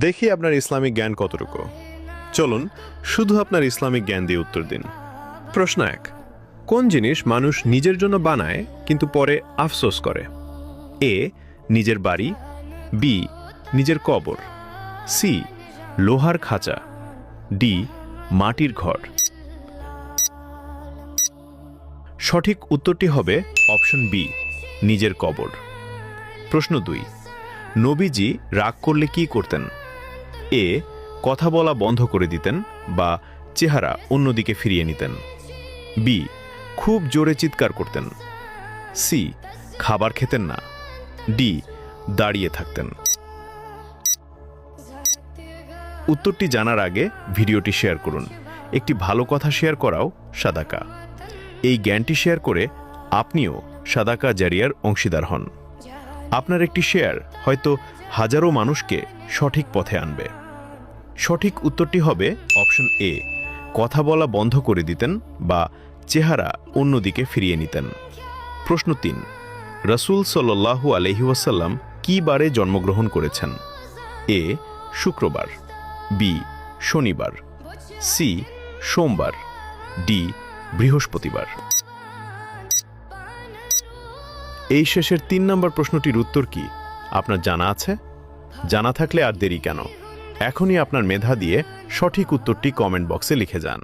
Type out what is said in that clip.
দেখি আপনার ইসলামিক জ্ঞান কতটুকু। চলুন শুধু আপনার ইসলামিক জ্ঞান দিয়ে উত্তর দিন। প্রশ্ন 1, কোন জিনিস মানুষ নিজের জন্য বানায় কিন্তু পরে আফসোস করে? এ, নিজের বাড়ি, বি, নিজের কবর, সি, লোহার খাঁচা, ডি, মাটির ঘর। সঠিক উত্তরটি হবে অপশন বি, নিজের কবর। প্রশ্ন 2, নবীজি রাগ করলে কি করতেন? এ, কথা বলা বন্ধ করে দিতেন বা চেহারা অন্যদিকে ফিরিয়ে নিতেন, বি, খুব জোরে চিৎকার করতেন, সি, খাবার খেতেন না, ডি, দাঁড়িয়ে থাকতেন। উত্তরটি জানার আগে ভিডিওটি শেয়ার করুন। একটি ভালো কথা শেয়ার করাও সাদাকা। এই জ্ঞানটি শেয়ার করে আপনিও সাদাকা জারিয়ার অংশীদার হন। আপনার একটি শেয়ার হয়তো হাজারো মানুষকে সঠিক পথে আনবে। সঠিক উত্তরটি হবে অপশন এ, কথা বলা বন্ধ করে দিতেন বা চেহারা অন্যদিকে ফিরিয়ে নিতেন। প্রশ্ন 3, রাসূল সাল্লাল্লাহু আলাইহি ওয়াসাল্লাম কি বারে জন্মগ্রহণ করেছেন? এ, শুক্রবার, বি, শনিবার, সি, সোমবার, ডি, বৃহস্পতিবার। এই শেষের 3 নম্বর প্রশ্নটির উত্তর কি আপনার জানা আছে? জানা থাকলে আর দেরি কেন? এখনই আপনার মেধা দিয়ে সঠিক উত্তরটি কমেন্ট বক্সে লিখে যান।